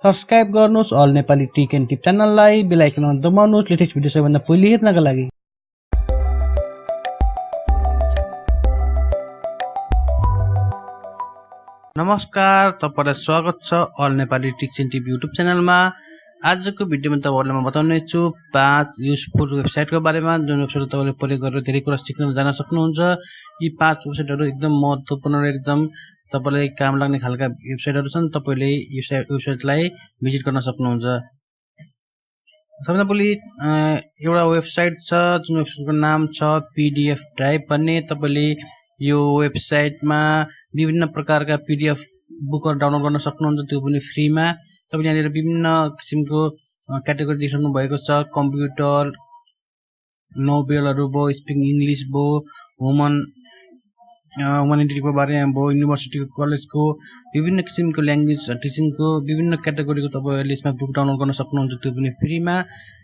Subscribe गर्नुस् all Nepali tech and tip च्यानललाई, bell आइकनमा दबाउनुस् latest video सबैभन्दा पहिले हेर्नका लागि। नमस्कार, तपाईलाई स्वागत छ all Nepali tech and tip YouTube च्यानलमा। आजको भिडियोमा तपाईहरुलाई म बताउने छु 5 युजफुल वेबसाइटको बारेमा, जुन वेबसाइट तपाईले प्रयोग गरेर धेरै कुरा सिक्न जान्न सक्नुहुन्छ। यी 5 वेबसाइटहरु एकदम महत्त्वपूर्ण र एकदम तपाईलाई काम लाग्ने खालका वेबसाइटहरु छन्। तपाईले यो वेबसाइटलाई भिजिट गर्न सक्नुहुन्छ। सबैभन्दा पहिले एउटा वेबसाइट छ जुन वेबसाइटको नाम छ पीडीएफ ड्राइभ भन्ने। तपाईले यो वेबसाइटमा विभिन्न प्रकारका पीडीएफ बुकहरु डाउनलोड गर्न सक्नुहुन्छ, त्यो पनि फ्रीमा। तपाईले यहाँनिर विभिन्न किसिमको क्याटेगोरी देख्नु भएको छ। कम्प्युटर, नोभेलहरु भयो, स्पिकिङ इंग्लिश भयो, ह्युमनिटीको बारेमा भयो, युनिभर्सिटी कलेजको विभिन्न किसिमको ल्याङ्ग्वेज टिचिङको विभिन्न क्याटेगोरीको तपाईले यसमा बुक डाउनलोड गर्न सक्नुहुन्छ, त्यो पनि फ्रीमा।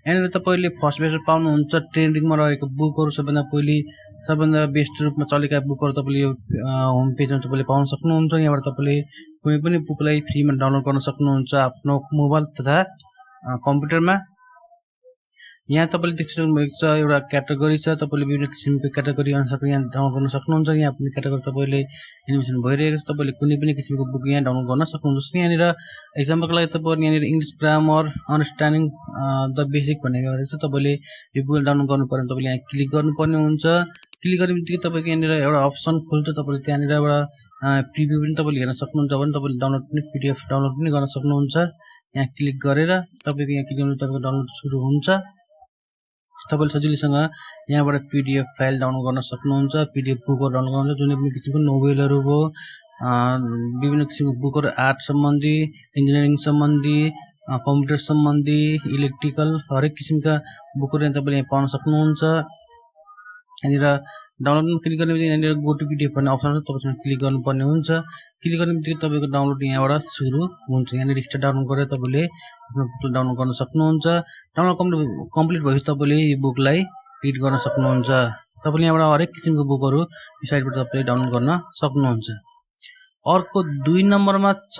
यहाँनिर तपाईले फर्स्ट पेजमा पाउनुहुन्छ ट्रेन्डिङमा रहेको बुकहरु, सबैभन्दा बेस्ट रूपमा चलेका बुकहरु तपाईले यो होम पेजमा तपाईले पाउन सक्नुहुन्छ। यहाँबाट तपाईले कुनै पनि बुकलाई फ्रीमा डाउनलोड गर्न सक्नुहुन्छ आफ्नो मोबाइल तथा कम्प्युटरमा। यहाँ तपाईले देख्नु भएको छ एउटा क्याटेगोरी छ, तपाईले विभिन्न किसिमको क्याटेगोरी अनुसारको यहाँ डाउनलोड गर्न सक्नुहुन्छ। यहाँ पनि क्याटेगोरी तपाईले एनिमेसन भइरहेको छ, तपाईले कुनै पनि किसिमको बुक यहाँ डाउनलोड गर्न सक्नुहुन्छ। जस्तै यहाँनिर एक्जाम्पलको लागि तपाईहरु यहाँनिर English grammar understanding the basic भनेको रहेछ। तपाईले यो बुक डाउनलोड गर्नु पर्यो भने तपाईले यहाँ क्लिक गर्नुपर्ने हुन्छ। क्लिक गरेपछि तपाईको यहाँनिर एउटा अप्सन खुल्छ, तपाईले त्यहाँनिर एउटा प्रिभ्यू पनि तपाईले हेर्न सक्नुहुन्छ भने तपाईले डाउनलोड पनि पीडीएफ डाउनलोड पनि गर्न सक्नुहुन्छ। यहाँ क्लिक गरेर तपाईको यहाँ क्लिक गर्नु तपाईको डाउनलोड सुरु हुन्छ। तपाईले सजिलैसँग यहाँबाट पीडीएफ फाइल डाउनलोड गर्न सक्नुहुन्छ। पीडीएफ बुकहरु डाउनलोड गर्न जुनै पनि किसिमको नोभेलहरु भयो, विभिन्न किसिमको बुकहरु आर्ट सम्बन्धी, इन्जिनियरिङ सम्बन्धी, कम्प्युटर सम्बन्धी, इलेक्ट्रिकल हरेक किसिमका बुकहरु तपाईले यहाँ पाउन सक्नुहुन्छ। यहाँनिर डाउनलोड क्लिक गर्ने यहाँनिर गो टु पीडीएफ भन्ने अप्सन छ, तपाईले क्लिक गर्नुपर्ने हुन्छ। क्लिक गर्ने बित्तिकै तपाईको डाउनलोड यहाँबाट सुरु हुन्छ। यहाँनिर स्टार्ट डाउनलोड गरेर तपाईले आफ्नो बुक डाउनलोड गर्न सक्नुहुन्छ। डाउनलोड कम्प्लिट भएपछि तपाईले यो बुकलाई रिड गर्न सक्नुहुन्छ। तपाईले यहाँबाट हरेक किसिमको बुकहरु यो साइटबाट तपाईले डाउनलोड गर्न सक्नुहुन्छ। अर्को 2 नम्बरमा छ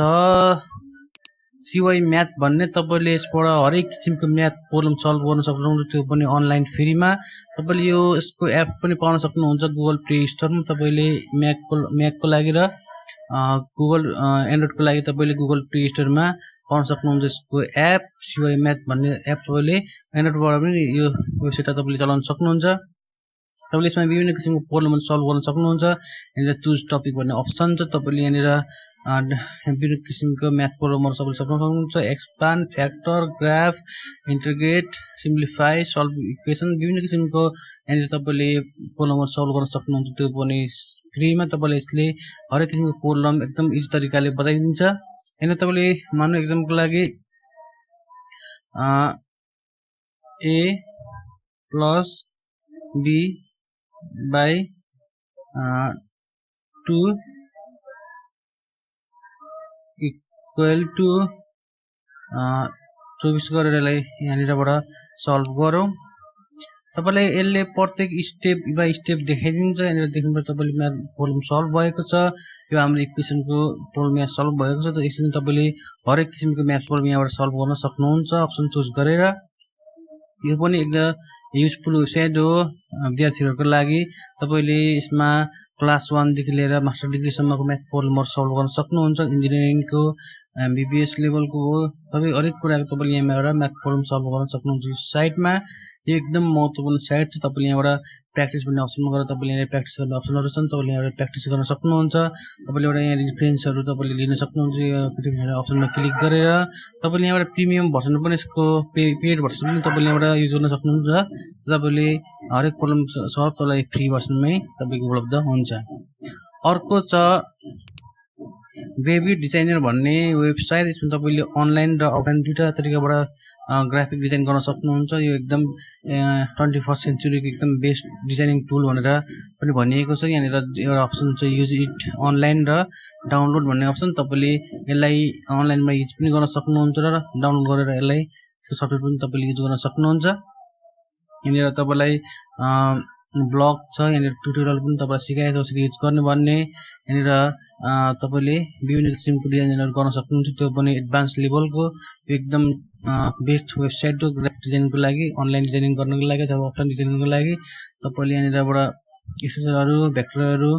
सीवाई म्याथ भन्ने। तपाईले यसबाट हरेक किसिमको म्याथ प्रब्लम सल्भ गर्न सक्नुहुन्छ, त्यो पनि अनलाइन फ्रीमा। तपाईले यसको एप पनि पाउन सक्नुहुन्छ गुगल प्ले स्टोरमा। तपाईले म्याकको लागि र गुगल एन्ड्रोइडको लागि तपाईले गुगल प्ले स्टोरमा पाउन सक्नुहुन्छ यसको एप सीवाई म्याथ भन्ने एप। तपाईले एन्ड्रोइडबाट पनि यो वेबसाइट तपाईले चलाउन सक्नुहुन्छ। तपाईले यसमा विभिन्न किसिमको प्रब्लम सल्भ गर्न सक्नुहुन्छ। यहाँनिर चुज टपिक भन्ने अप्सन छ, तपाईले यहाँनिर विभिन्न किसिमको म्याथ प्रब्लमहरु सबैले सक्न सक्नुहुन्छ। Expand, factor, graph, integrate, simplify, solve equation विभिन्न किसिमको यहाँनिर तपाईले प्रब्लमहरु सल्भ गर्न सक्नुहुन्छ, त्यो पनि फ्रीमा। तपाईले यसले हरेक किसिमको प्रब्लम एकदम इजी तरिकाले बताइदिन्छ। यहाँनिर तपाईले मान्नु एक्जाम्पलको लागि a plus b by 2 equal to 24 गरेर यसलाई यहाँनिरबाट सल्भ गरौँ। तपाईलाई यसले प्रत्येक स्टेप बाइ स्टेप देखाइदिन्छ। यहाँनिर देख्नुहुन्छ तपाईले म्याथ प्रब्लम सल्भ भएको छ। यो हाम्रो इक्वेसनको प्रब्लम यहाँ सल्भ भएको छ। यसरी तपाईले हरेक किसिमको म्याथ प्रब्लम यहाँबाट सल्भ गर्न सक्नुहुन्छ अप्सन चुज गरेर। यो पनि एकदम युजफुल वेबसाइट हो विद्यार्थीहरुको लागि। तपाईले यसमा क्लास 1 देखि लिएर मास्टर डिग्री सम्मको म्याथ प्रब्लमहरु सल्भ गर्न सक्नुहुन्छ। इन्जिनियरिङको एमबीबीएस लेभलको हो, सबै हरेक कुराको तपाईले यहाँबाट म्याथ प्रब्लम सल्भ गर्न सक्नुहुन्छ यो साइटमा। यो एकदम महत्त्वपूर्ण साइट छ। तपाईले यहाँबाट प्र्याक्टिस भन्ने अप्सनमा गएर तपाईले यहाँ प्र्याक्टिस गर्ने अप्सनहरु छन्, तपाईले यहाँबाट प्र्याक्टिस गर्न सक्नुहुन्छ। तपाईले एउटा यहाँ रेफरेन्सहरु तपाईले लिन सक्नुहुन्छ यो अप्सनमा क्लिक गरेर। तपाईले यहाँबाट प्रिमियम भर्सन पनि यसको पेड भर्सन पनि तपाईले यहाँबाट युज गर्न सक्नुहुन्छ। तपाईले हरेक प्रब्लम सल्भ तपाईलाई फ्री भर्सनमै तपाईको उपलब्ध हुन्छ। अर्को छ ग्राफिक डिजाइनर भन्ने वेबसाइट। यसमा तपाईले अनलाइन र अफलाइन दुईटा तरिकाबाट ग्राफिक डिजाइन गर्न सक्नुहुन्छ। यो एकदम 21st सेन्चुरीको एकदम बेस्ट डिजाइनिङ टुल भनेर पनि भनिएको छ। यहाँनिर एउटा अप्सन छ युज इट अनलाइन र डाउनलोड भन्ने अप्सन। तपाईले यसलाई अनलाइनमा युज पनि गर्न सक्नुहुन्छ र डाउनलोड गरेर यसलाई सफ्टवेयर पनि तपाईले युज गर्न सक्नुहुन्छ। यहाँनिर तपाईलाई ब्लग छ यहाँनिर ट्युटोरियल पनि तपाईलाई सिकाएको कसरी युज गर्ने भन्ने यहाँनिर तपाईले विभिन्न किसिमको डिजाइनहरु गर्न सक्नुहुन्छ त्यो पनि एडभान्स लेभलको एकदम बेस्ट वेबसाइट हो ग्राफिक डिजाइनको लागि अनलाइन डिजाइनिङ गर्नको लागि अथवा अफलाइन डिजाइनिङको लागि तपाईले यहाँनिरबाट स्ट्रक्चरहरु भेक्टरहरु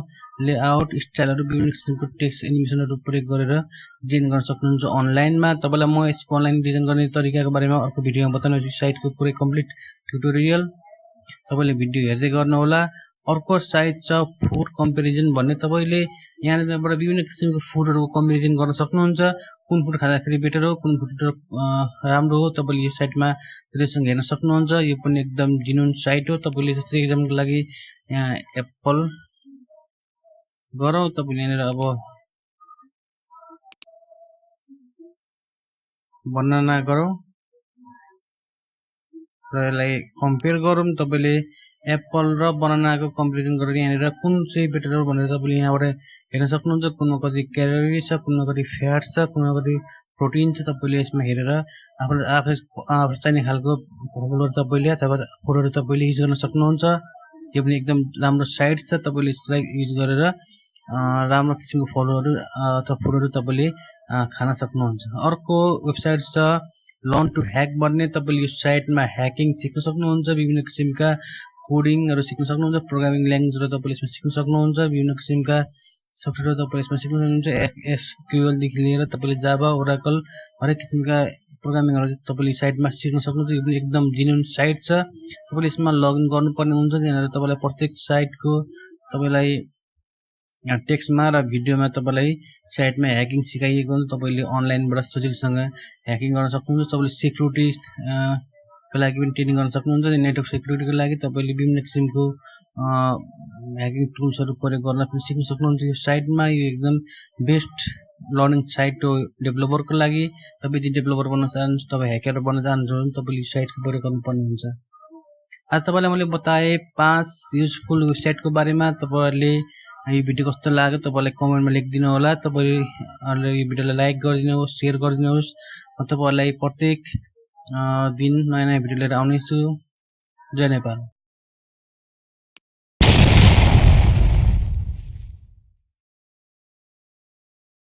लेआउट स्टाइलहरु विभिन्न किसिमको टेक्स्ट एनिमेसनहरु प्रयोग गरेर डिजाइन गर्न सक्नुहुन्छ अनलाइनमा तपाईलाई म यसको अनलाइन डिजाइन गर्ने तरिकाको बारेमा अर्को भिडियोमा बताउने छु साइटको पुरै कम्प्लिट ट्युटोरियल तपाईले भिडियो हेर्दै गर्नु होला अर्को साइट छ फुड कम्पेरिजन भन्ने तपाईले यहाँबाट विभिन्न किसिमको फुडहरुको कम्पेरिजन गर्न सक्नुहुन्छ कुन फुड खाँदाखेरि बेटर हो कुन फुड राम्रो हो तपाईले यो साइटमा धेरैसँग हेर्न सक्नुहुन्छ यो पनि एकदम जिनुन साइट हो तपाईले जस्तै एक्जाम्पलको लागि यहाँ एप्पल गरौँ तपाईले यहाँनिर अब बनाना गरौँ र यसलाई कम्पेयर गरौँ तपाईले एप्पल र बनानाको कम्पेरिजन गरेर यहाँनिर कुन चाहिँ बेटर हो भनेर तपाईले यहाँबाट हेर्न सक्नुहुन्छ कुनमा कति क्यालोरी छ कुनमा कति फ्याट छ कुनमा कति प्रोटिन छ तपाईले यसमा हेरेर आफू चाहिने खालको फर्मुलाहरु तपाईले अथवा फुडहरु तपाईले युज गर्न सक्नुहुन्छ यो पनि एकदम राम्रो साइट छ तपाईले यसलाई युज गरेर राम्रो किसिमको फलोहरु अथवा फुडहरु तपाईले खान सक्नुहुन्छ अर्को वेबसाइट छ लर्न टु ह्याक भन्ने तपाईले यो साइटमा ह्याकिङ सिक्न सक्नुहुन्छ विभिन्न किसिमका कोडिङहरु सिक्न सक्नुहुन्छ प्रोग्रामिङ ल्याङ्ग्वेजहरु तपाईले यसमा सिक्न सक्नुहुन्छ विभिन्न किसिमका सफ्टवेयर तपाईले यसमा सिक्न सक्नुहुन्छ एसक्यूएल देखि लिएर तपाईले जावा ओराकल हरेक किसिमका प्रोग्रामिङहरु तपाईले साइटमा सिक्न सक्नुहुन्छ यो पनि एकदम जेन्युइन साइट छ तपाईले यसमा लगइन गर्नुपर्ने हुन्छ यहाँनिर तपाईलाई प्रत्येक साइटको तपाईलाई यहाँ टेक्स्टमा र भिडियोमा तपाईलाई साइटमा ह्याकिङ सिकाइएको हुन्छ तपाईले अनलाइनबाट सजिलोसँग ह्याकिङ गर्न सक्नुहुन्छ तपाईले सिक्युरिटी को लागि पनि ट्रेनिङ गर्न सक्नुहुन्छ नेटवर्क सिक्युरिटीको लागि तपाईले विभिन्न किसिमको ह्याकिङ टुल्सहरु प्रयोग गर्न पनि सिक्न सक्नुहुन्छ यो साइटमा यो एकदम बेस्ट लर्निङ साइट हो डेभलपरको लागि तपाई यदि डेभलपर बन्न चाहनुहुन्छ तपाई ह्याकर बन्न चाहनुहुन्छ भने तपाईले यो साइटको प्रयोग गर्नुपर्ने हुन्छ आज तपाईलाई मैले बताए 5 युजफुल वेबसाइटको बारेमा तपाईहरुले यो भिडियो कस्तो लाग्यो तपाईलाई कमेन्टमा लेखिदिनु होला तपाईहरुले यो भिडियोलाई लाइक गरिदिनुहोस् शेयर गरिदिनुहोस् म तपाईहरुलाई प्रत्येक दिन नयाँ भिडियो लिएर आउने छु जय नेपाल।